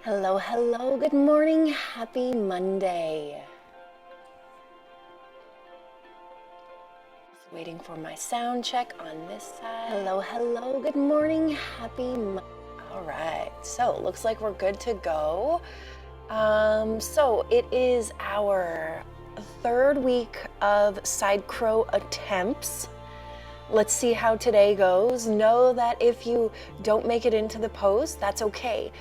Hello, hello, good morning, happy Monday. Just waiting for my sound check on this side. Hello, hello, good morning, happy Monday. All right, so looks like we're good to go. So it is our third week of side crow attempts. Let's see how today goes. Know that if you don't make it into the pose, that's okay.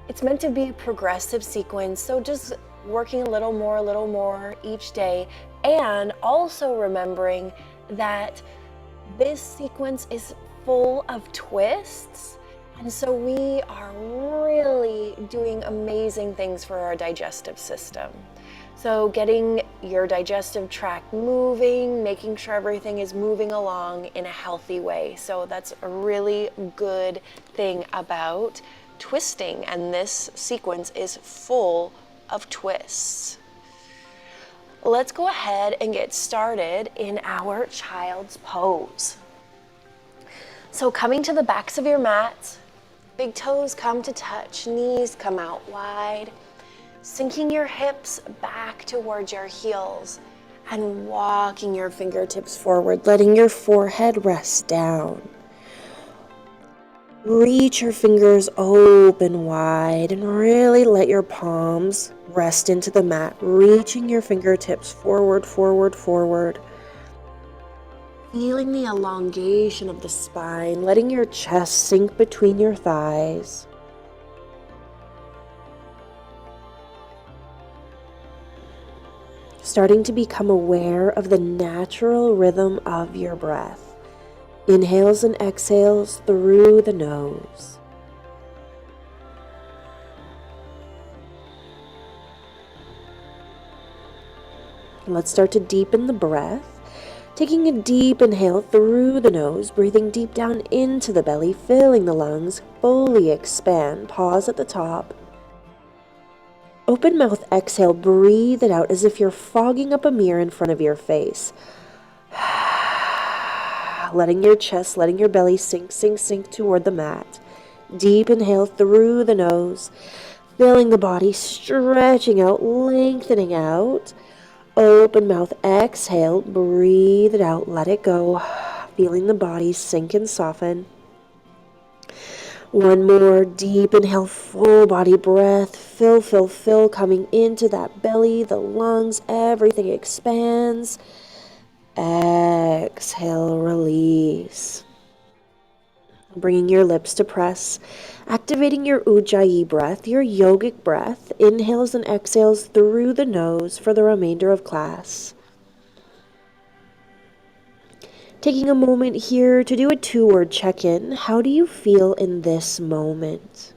It's meant to be a progressive sequence, so just working a little more each day, and also remembering that this sequence is full of twists, and so we are really doing amazing things for our digestive system. So getting your digestive tract moving, making sure everything is moving along in a healthy way. So that's a really good thing about twisting, and this sequence is full of twists. Let's go ahead and get started in our child's pose. So coming to the backs of your mat, big toes come to touch, knees come out wide, sinking your hips back towards your heels and walking your fingertips forward, letting your forehead rest down. Reach your fingers open wide and really let your palms rest into the mat, reaching your fingertips forward. Feeling the elongation of the spine, letting your chest sink between your thighs. Starting to become aware of the natural rhythm of your breath. Inhales and exhales through the nose. Let's start to deepen the breath. Taking a deep inhale through the nose, breathing deep down into the belly, filling the lungs, fully expand. Pause at the top. Open mouth exhale, breathe it out as if you're fogging up a mirror in front of your face. Letting your chest, letting your belly sink toward the mat. Deep inhale through the nose, filling the body, stretching out, lengthening out. Open mouth, exhale, breathe it out, let it go. Feeling the body sink and soften. One more deep inhale, full body breath. Fill, coming into that belly, the lungs, everything expands. Exhale, release. Bringing your lips to press, activating your Ujjayi breath, your yogic breath, inhales and exhales through the nose for the remainder of class. Taking a moment here to do a 2-word check-in. How do you feel in this moment?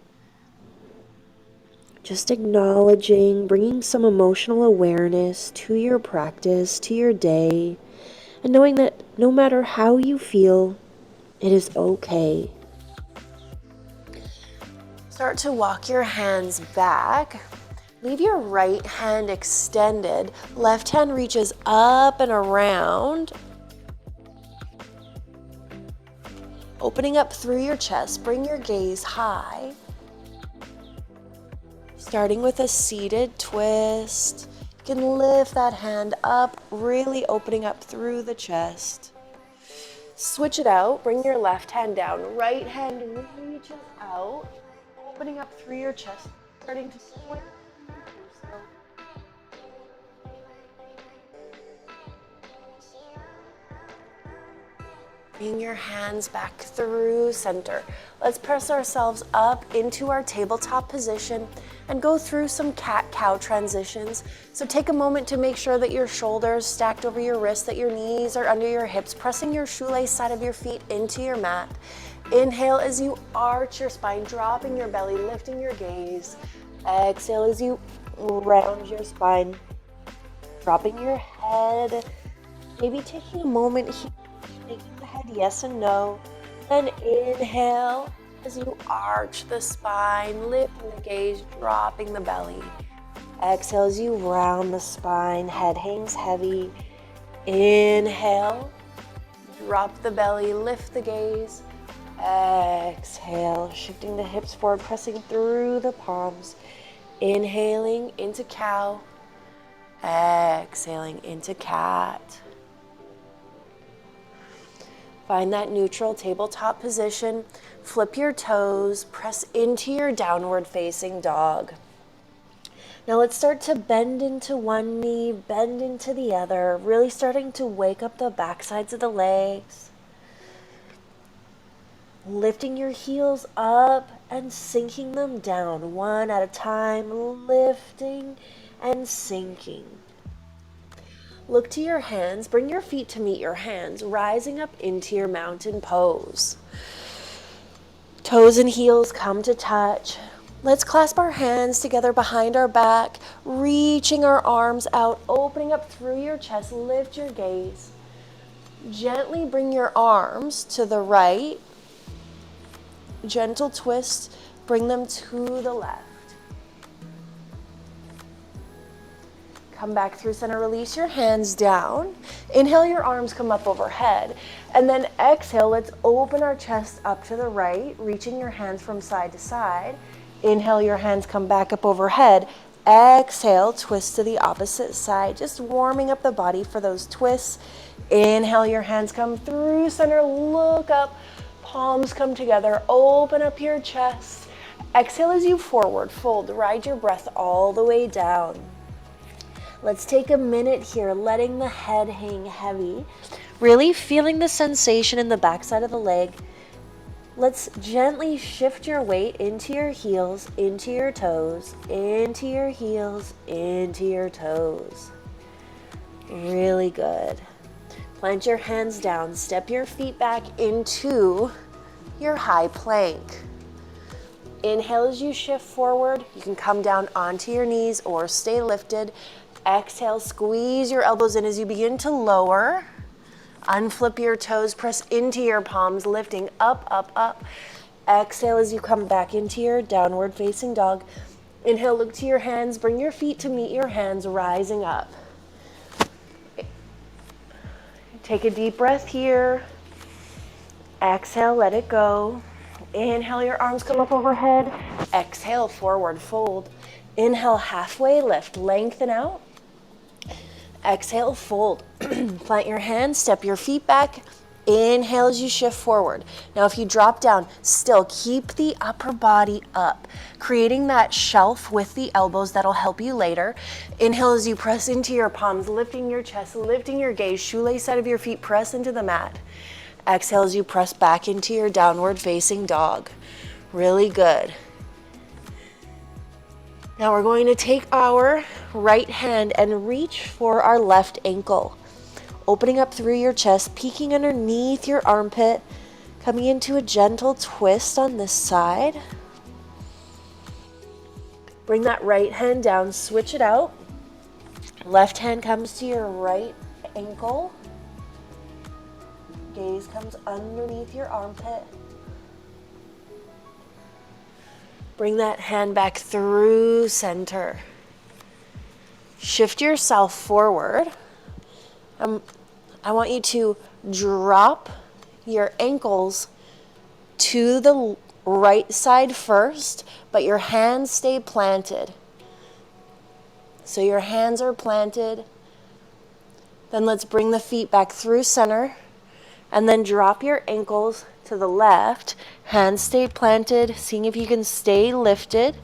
Just acknowledging, bringing some emotional awareness to your practice, to your day, and knowing that no matter how you feel, it is okay. Start to walk your hands back. Leave your right hand extended. Left hand reaches up and around. Opening up through your chest, bring your gaze high. Starting with a seated twist. You can lift that hand up, really opening up through the chest. Switch it out, bring your left hand down. Right hand reaches out, opening up through your chest, starting to swing. Bring your hands back through center. Let's press ourselves up into our tabletop position and go through some cat-cow transitions. So take a moment to make sure that your shoulders stacked over your wrists, that your knees are under your hips, pressing your shoelace side of your feet into your mat. Inhale as you arch your spine, dropping your belly, lifting your gaze. Exhale as you round your spine, dropping your head. Maybe taking a moment here, shaking the head yes and no. Then inhale as you arch the spine, lifting the gaze, dropping the belly. Exhale as you round the spine, head hangs heavy. Inhale, drop the belly, lift the gaze. Exhale. Exhale, shifting the hips forward, pressing through the palms. Inhaling into cow. Exhaling into cat. Find that neutral tabletop position. Flip your toes, press into your downward facing dog. Now let's start to bend into one knee, bend into the other, really starting to wake up the back sides of the legs. Lifting your heels up and sinking them down one at a time, lifting and sinking. Look to your hands, bring your feet to meet your hands, rising up into your mountain pose. Toes and heels come to touch. Let's clasp our hands together behind our back, reaching our arms out, opening up through your chest, lift your gaze. Gently bring your arms to the right. Gentle twist, bring them to the left. Come back through center, release your hands down. Inhale, your arms come up overhead. And then exhale, let's open our chest up to the right, reaching your hands from side to side. Inhale, your hands come back up overhead. Exhale, twist to the opposite side, just warming up the body for those twists. Inhale, your hands come through center, look up, palms come together, open up your chest. Exhale as you forward fold, ride your breath all the way down. Let's take a minute here, letting the head hang heavy, really feeling the sensation in the backside of the leg. Let's gently shift your weight into your heels, into your toes, into your heels, into your toes. Really good. Plant your hands down, step your feet back into your high plank. Inhale as you shift forward. You can come down onto your knees or stay lifted. Exhale, squeeze your elbows in as you begin to lower. Unflip your toes, press into your palms, lifting up, up, up. Exhale as you come back into your downward facing dog. Inhale, look to your hands, bring your feet to meet your hands, rising up. Take a deep breath here. Exhale, let it go. Inhale, your arms come up overhead. Exhale, forward fold. Inhale, halfway lift, lengthen out. Exhale, fold. Plant your hands, step your feet back. Inhale as you shift forward. Now if you drop down, still keep the upper body up, creating that shelf with the elbows that'll help you later. Inhale as you press into your palms, lifting your chest, lifting your gaze, shoelace side of your feet, press into the mat. Exhale as you press back into your downward facing dog. Really good. Now we're going to take our right hand and reach for our left ankle. Opening up through your chest, peeking underneath your armpit, coming into a gentle twist on this side. Bring that right hand down, switch it out. Left hand comes to your right ankle. Gaze comes underneath your armpit. Bring that hand back through center. Shift yourself forward. I want you to drop your ankles to the right side first, but your hands stay planted. So your hands are planted. Then let's bring the feet back through center, and then drop your ankles to the left. Hands stay planted, seeing if you can stay lifted.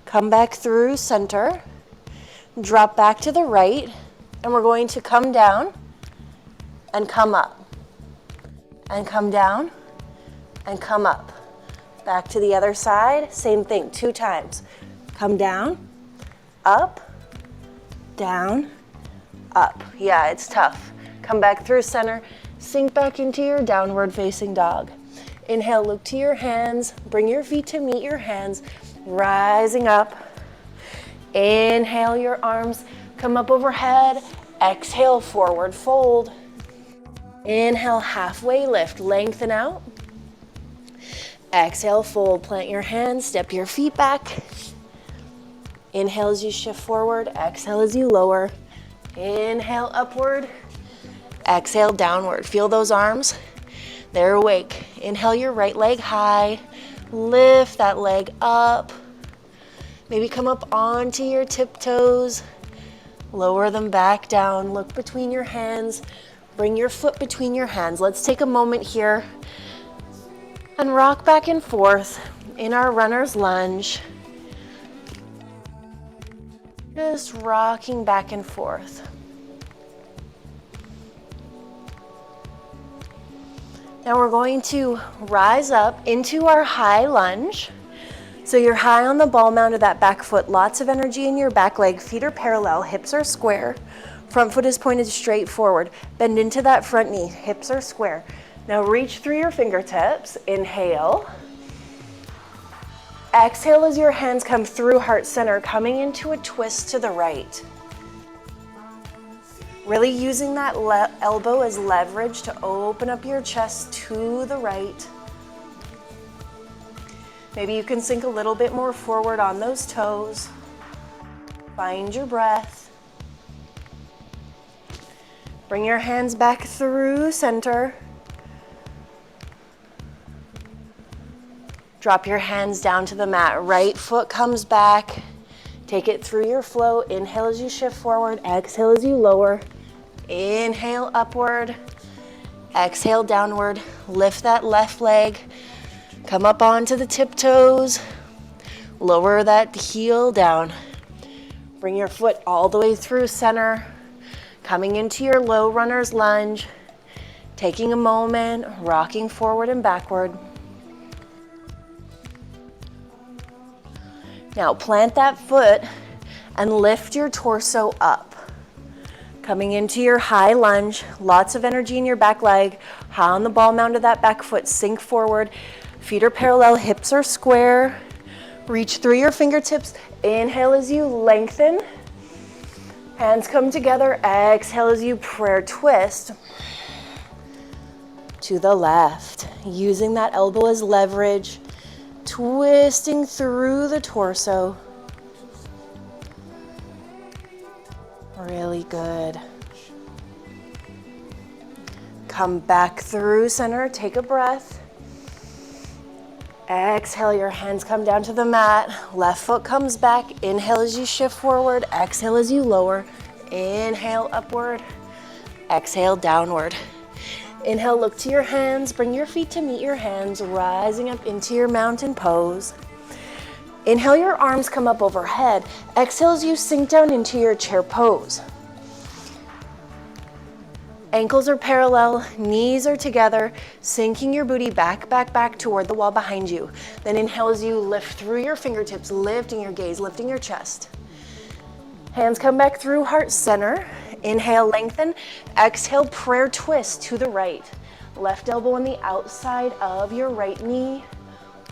Come back through center. Drop back to the right, and we're going to come down and come up. And come down and come up. Back to the other side, same thing, 2 times. Come down, up, down, up. Yeah, it's tough. Come back through center, sink back into your downward facing dog. Inhale, look to your hands, bring your feet to meet your hands, rising up. Inhale, your arms come up overhead. Exhale, forward fold. Inhale, halfway lift, lengthen out. Exhale, fold, plant your hands, step your feet back. Inhale as you shift forward, exhale as you lower. Inhale, upward. Exhale, downward. Feel those arms. They're awake. Inhale your right leg high. Lift that leg up. Maybe come up onto your tiptoes. Lower them back down. Look between your hands. Bring your foot between your hands. Let's take a moment here and rock back and forth in our runner's lunge. Just rocking back and forth. Now we're going to rise up into our high lunge. So you're high on the ball mound of that back foot. Lots of energy in your back leg. Feet are parallel, hips are square. Front foot is pointed straight forward. Bend into that front knee, hips are square. Now reach through your fingertips. Inhale. Exhale as your hands come through heart center, coming into a twist to the right. Really using that elbow as leverage to open up your chest to the right. Maybe you can sink a little bit more forward on those toes. Find your breath. Bring your hands back through center. Drop your hands down to the mat. Right foot comes back. Take it through your flow. Inhale as you shift forward. Exhale as you lower. Inhale upward. Exhale downward. Lift that left leg. Come up onto the tiptoes. Lower that heel down. Bring your foot all the way through center. Coming into your low runner's lunge. Taking a moment, rocking forward and backward. Now plant that foot and lift your torso up. Coming into your high lunge, lots of energy in your back leg. High on the ball mound of that back foot, sink forward. Feet are parallel, hips are square. Reach through your fingertips. Inhale as you lengthen. Hands come together. Exhale as you prayer twist to the left. Using that elbow as leverage. Twisting through the torso. Really good. Come back through center, take a breath. Exhale, your hands come down to the mat. Left foot comes back. Inhale as you shift forward. Exhale as you lower. Inhale upward. Exhale downward. Inhale, look to your hands. Bring your feet to meet your hands, rising up into your mountain pose. Inhale, your arms come up overhead. Exhale as you sink down into your chair pose. Ankles are parallel, knees are together, sinking your booty back, back, back toward the wall behind you. Then inhale as you lift through your fingertips, lifting your gaze, lifting your chest. Hands come back through heart center. Inhale, lengthen. Exhale, prayer twist to the right. Left elbow on the outside of your right knee.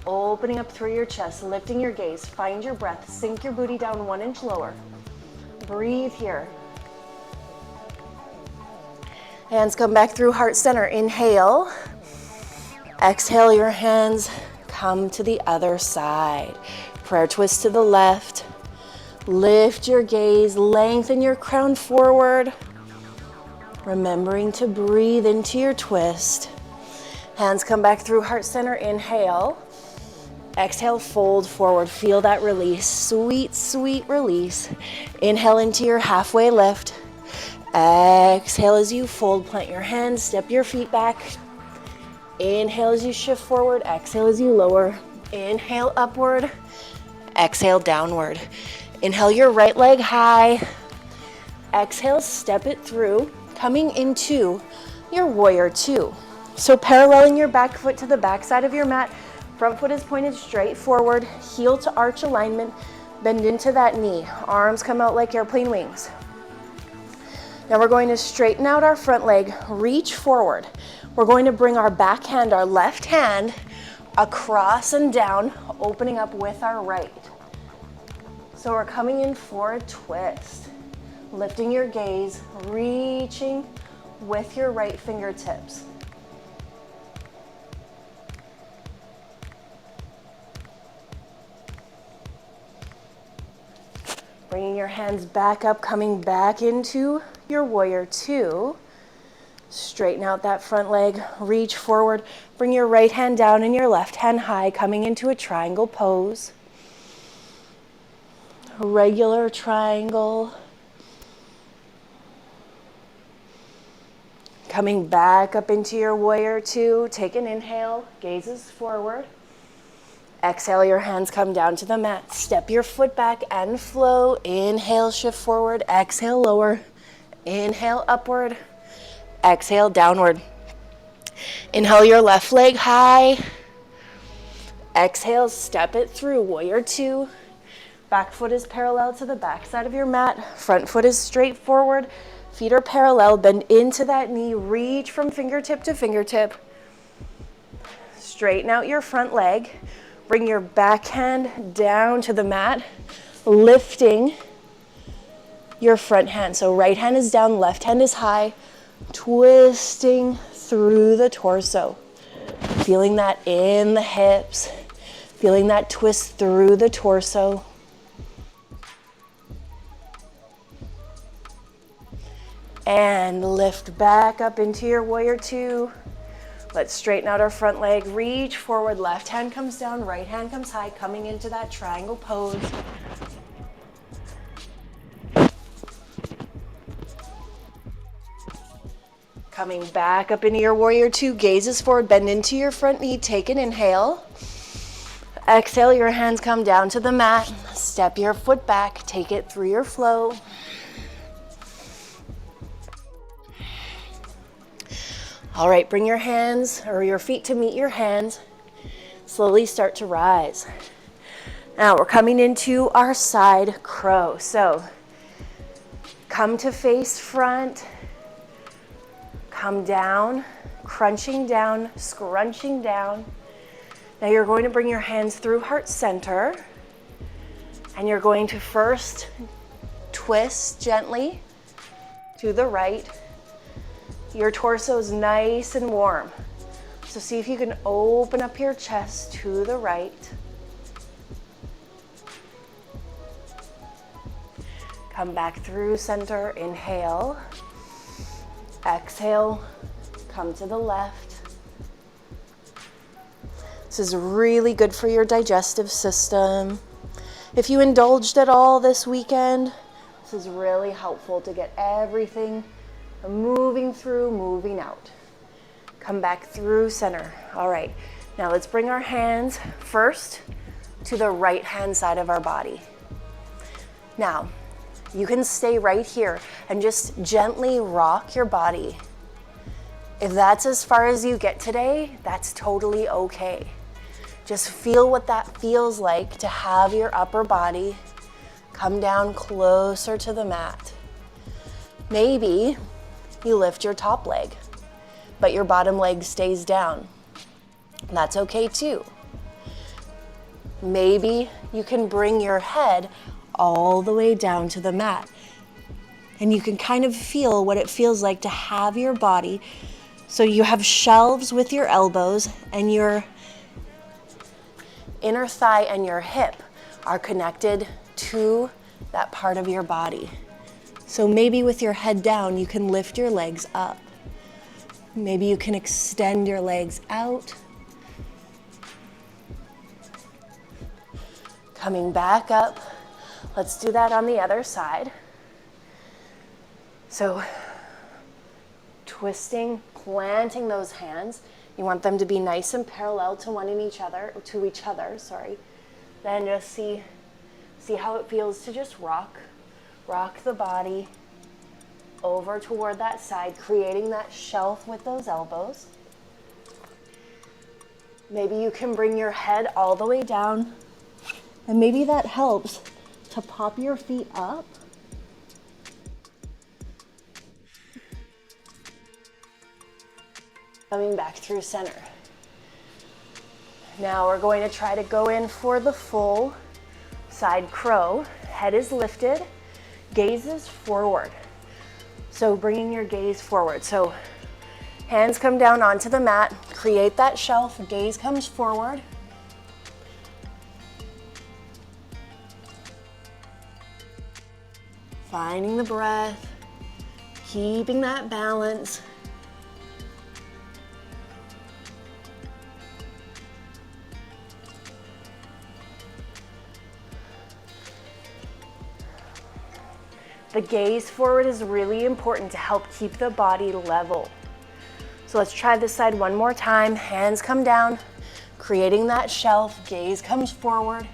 Opening up through your chest, lifting your gaze. Find your breath. Sink your booty down 1 inch lower. Breathe here. Hands come back through heart center. Inhale. Exhale, your hands come to the other side. Prayer twist to the left. Lift your gaze, lengthen your crown forward. Remembering to breathe into your twist. Hands come back through heart center. Inhale. Exhale, fold forward. Feel that release. Sweet, sweet release. Inhale into your halfway lift. Exhale as you fold. Plant your hands. Step your feet back. Inhale as you shift forward. Exhale as you lower. Inhale upward. Exhale downward. Inhale your right leg high. Exhale, step it through. Coming into your warrior two. So paralleling your back foot to the back side of your mat. Front foot is pointed straight forward, heel to arch alignment, bend into that knee. Arms come out like airplane wings. Now we're going to straighten out our front leg, reach forward. We're going to bring our back hand, our left hand, across and down, opening up with our right. So we're coming in for a twist. Lifting your gaze, reaching with your right fingertips. Bringing your hands back up, coming back into your warrior two. Straighten out that front leg, reach forward, bring your right hand down and your left hand high, coming into a triangle pose. A regular triangle. Coming back up into your warrior two, take an inhale, gazes forward. Exhale, your hands come down to the mat. Step your foot back and flow. Inhale, shift forward. Exhale, lower. Inhale, upward. Exhale, downward. Inhale your left leg high. Exhale, step it through, warrior two. Back foot is parallel to the back side of your mat. Front foot is straight forward. Feet are parallel, bend into that knee. Reach from fingertip to fingertip. Straighten out your front leg. Bring your back hand down to the mat, lifting your front hand. So right hand is down, left hand is high. Twisting through the torso, feeling that in the hips, feeling that twist through the torso. And lift back up into your warrior two. Let's straighten out our front leg, reach forward, left hand comes down, right hand comes high, coming into that triangle pose. Coming back up into your warrior two, gazes forward, bend into your front knee, take an inhale. Exhale, your hands come down to the mat, step your foot back, take it through your flow. All right, bring your hands or your feet to meet your hands. Slowly start to rise. Now we're coming into our side crow. So come to face front. Come down, crunching down, scrunching down. Now you're going to bring your hands through heart center, and you're going to first twist gently to the right. Your torso is nice and warm. So see if you can open up your chest to the right. Come back through center, inhale. Exhale, come to the left. This is really good for your digestive system. If you indulged at all this weekend, this is really helpful to get everything moving through, moving out. Come back through center. All right, now let's bring our hands first to the right hand side of our body. Now, you can stay right here and just gently rock your body. If that's as far as you get today, that's totally okay. Just feel what that feels like to have your upper body come down closer to the mat. Maybe you lift your top leg, but your bottom leg stays down. That's okay too. Maybe you can bring your head all the way down to the mat. And you can kind of feel what it feels like to have your body. So you have shelves with your elbows, and your inner thigh and your hip are connected to that part of your body. So maybe with your head down, you can lift your legs up. Maybe you can extend your legs out. Coming back up. Let's do that on the other side. So twisting, planting those hands. You want them to be nice and parallel to each other, sorry. Then just see how it feels to just rock the body over toward that side, creating that shelf with those elbows. Maybe you can bring your head all the way down, and maybe that helps to pop your feet up. Coming back through center. Now we're going to try to go in for the full side crow. Head is lifted, gaze is forward. So bringing your gaze forward. So hands come down onto the mat, create that shelf, gaze comes forward. Finding the breath, keeping that balance. The gaze forward is really important to help keep the body level. So let's try this side one more time. Hands come down, creating that shelf. Gaze comes forward.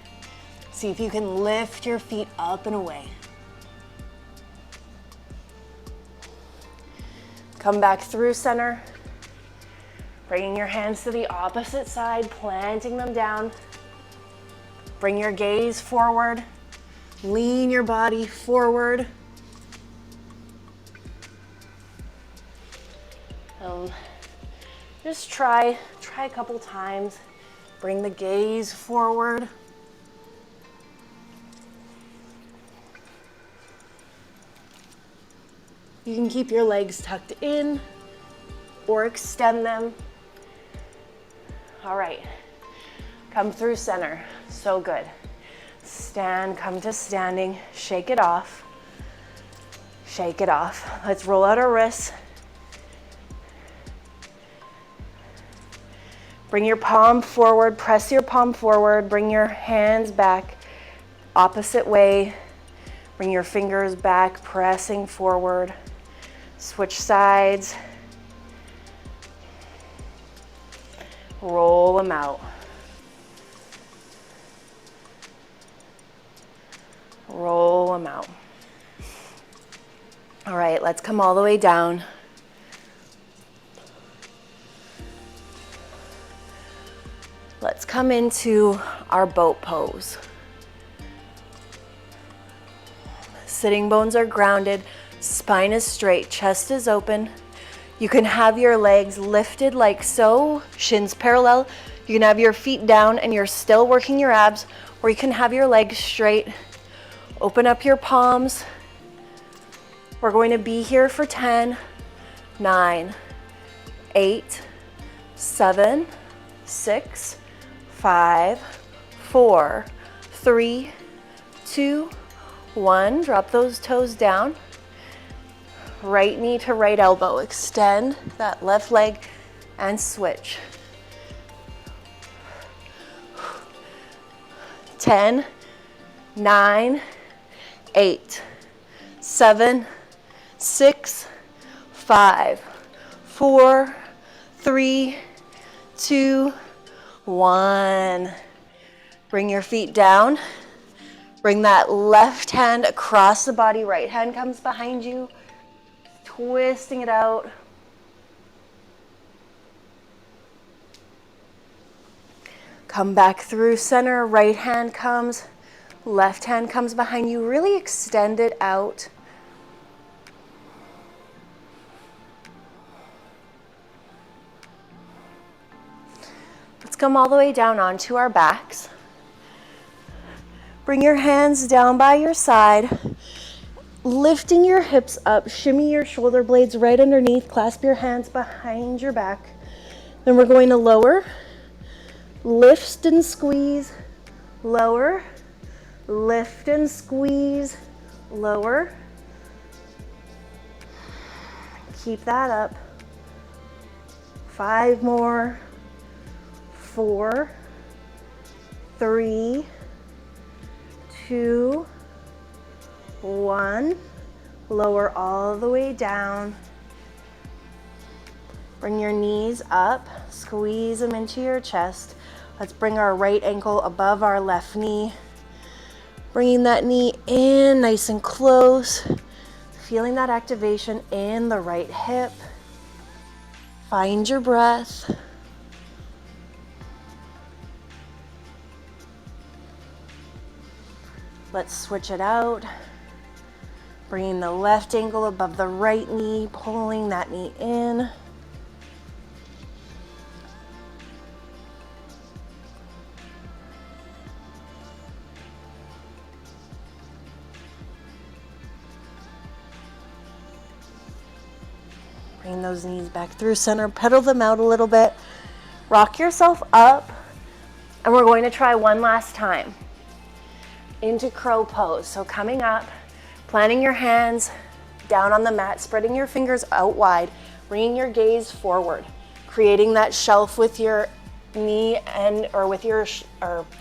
See if you can lift your feet up and away. Come back through center. Bringing your hands to the opposite side, planting them down. Bring your gaze forward. Lean your body forward. Just try a couple times. Bring the gaze forward. You can keep your legs tucked in or extend them. All right, come through center, so good. Stand, come to standing, shake it off. Shake it off. Let's roll out our wrists. Bring your palm forward, press your palm forward, bring your hands back, opposite way. Bring your fingers back, pressing forward. Switch sides. Roll them out. Roll them out. All right, let's come all the way down. Let's come into our boat pose. Sitting bones are grounded, spine is straight, chest is open. You can have your legs lifted like so, shins parallel. You can have your feet down and you're still working your abs, or you can have your legs straight. Open up your palms. We're going to be here for 10, 9, 8, 7, 6, 5, 4, 3, 2, 1. Drop those toes down. Right knee to right elbow. Extend that left leg and switch. 10, 9, 8, 7, 6, 5, 4, 3, 2, 1. Bring your feet down. Bring that left hand across the body. Right hand comes behind you. Twisting it out. Come back through center. Right hand comes. Left hand comes behind you. Really extend it out. Let's come all the way down onto our backs. Bring your hands down by your side. Lifting your hips up, shimmy your shoulder blades right underneath, clasp your hands behind your back. Then we're going to lower, lift and squeeze, lower, lift and squeeze, lower. Keep that up. 5 more, 4, 3, 2, 1. Lower all the way down. Bring your knees up, squeeze them into your chest. Let's bring our right ankle above our left knee. Bringing that knee in nice and close. Feeling that activation in the right hip. Find your breath. Let's switch it out. Bringing the left ankle above the right knee, pulling that knee in. Bring those knees back through center, pedal them out a little bit. Rock yourself up, and we're going to try one last time. Into crow pose. So coming up, planting your hands down on the mat, spreading your fingers out wide, bringing your gaze forward, creating that shelf with your knee and or with your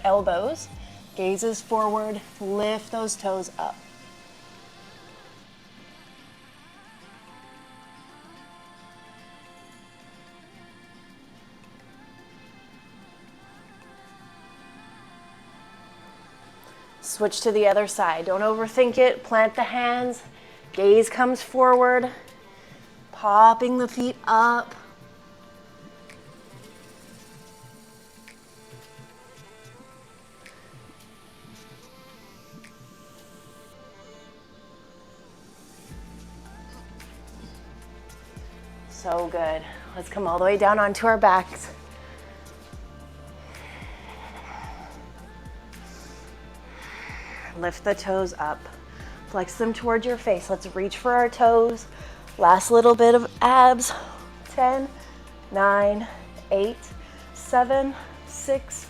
elbows. Gaze is forward, lift those toes up. Switch to the other side. Don't overthink it. Plant the hands. Gaze comes forward. Popping the feet up. So good. Let's come all the way down onto our backs. Lift the toes up. Flex them towards your face. Let's reach for our toes. Last little bit of abs. 10, 9, 8, 7, 6,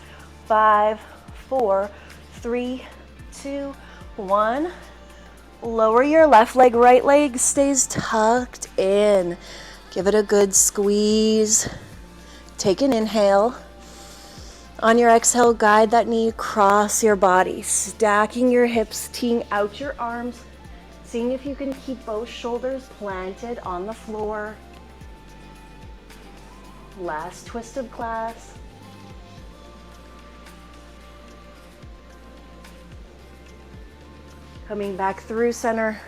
5, 4, 3, 2, 1. Lower your left leg, right leg stays tucked in. Give it a good squeeze. Take an inhale. On your exhale, guide that knee across your body, stacking your hips, teeing out your arms, seeing if you can keep both shoulders planted on the floor. Last twist of class. Coming back through center,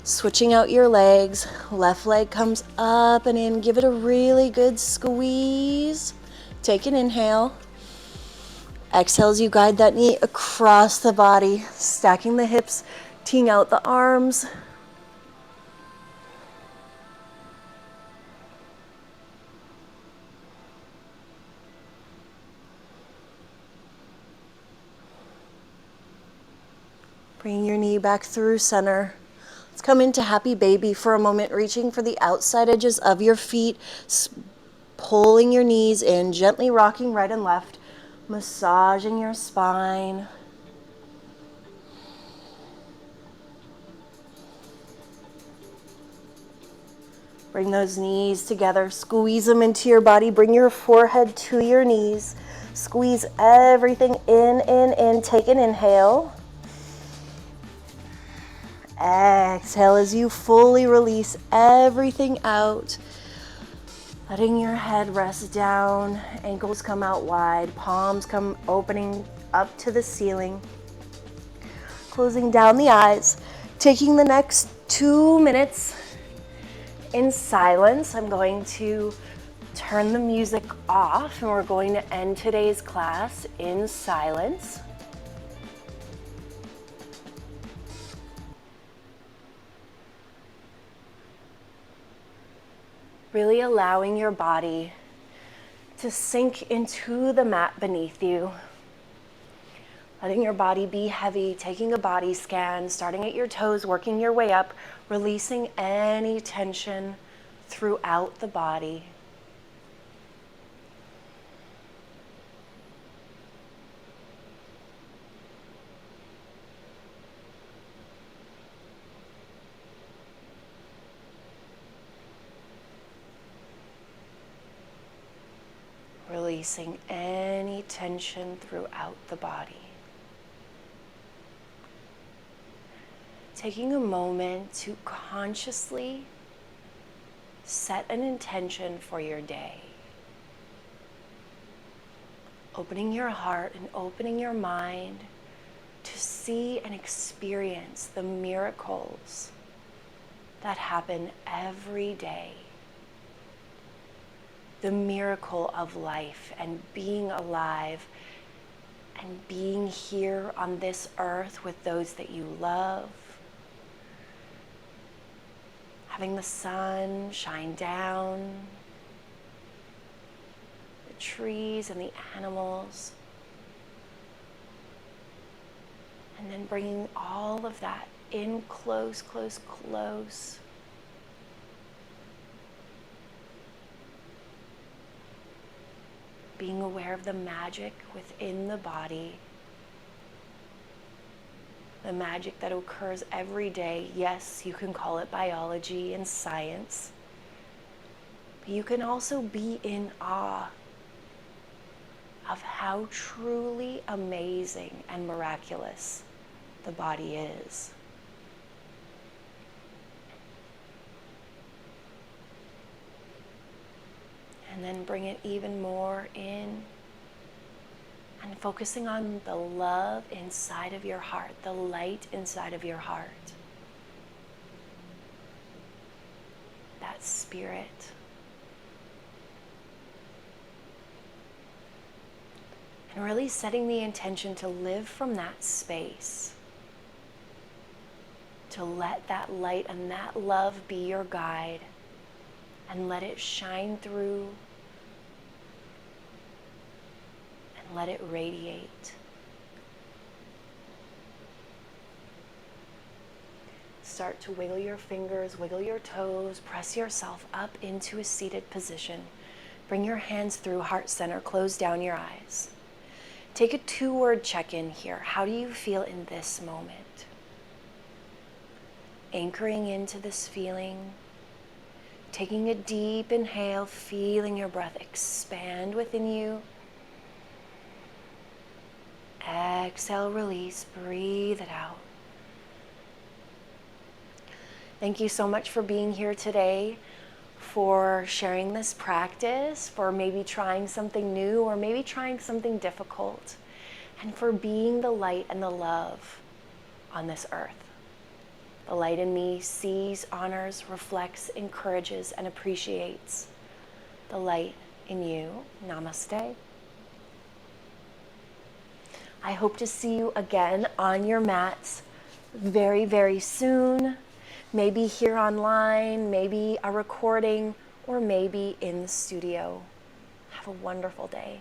switching out your legs. Left leg comes up and in. Give it a really good squeeze. Take an inhale. Exhale as you guide that knee across the body, stacking the hips, teeing out the arms. Bring your knee back through center. Let's come into happy baby for a moment, reaching for the outside edges of your feet, pulling your knees in, gently rocking right and left. Massaging your spine. Bring those knees together. Squeeze them into your body. Bring your forehead to your knees. Squeeze everything in. Take an inhale. Exhale as you fully release everything out. Letting your head rest down, ankles come out wide, palms come opening up to the ceiling. Closing down the eyes, taking the next 2 minutes in silence. I'm going to turn the music off and we're going to end today's class in silence. Really allowing your body to sink into the mat beneath you. Letting your body be heavy, taking a body scan, starting at your toes, working your way up, releasing any tension throughout the body. Releasing any tension throughout the body. Taking a moment to consciously set an intention for your day. Opening your heart and opening your mind to see and experience the miracles that happen every day. The miracle of life and being alive and being here on this earth with those that you love. Having the sun shine down, the trees and the animals. And then bringing all of that in close, close, close. Being aware of the magic within the body, the magic that occurs every day. Yes, you can call it biology and science, but you can also be in awe of how truly amazing and miraculous the body is. And then bring it even more in. And focusing on the love inside of your heart, the light inside of your heart. That spirit. And really setting the intention to live from that space. To let that light and that love be your guide. And let it shine through. And let it radiate. Start to wiggle your fingers, wiggle your toes, press yourself up into a seated position. Bring your hands through heart center, close down your eyes. Take a 2-word check-in here. How do you feel in this moment? Anchoring into this feeling. Taking a deep inhale, feeling your breath expand within you. Exhale, release, breathe it out. Thank you so much for being here today, for sharing this practice, for maybe trying something new or maybe trying something difficult, and for being the light and the love on this earth. The light in me sees, honors, reflects, encourages, and appreciates the light in you. Namaste. I hope to see you again on your mats very, very soon. Maybe here online, maybe a recording, or maybe in the studio. Have a wonderful day.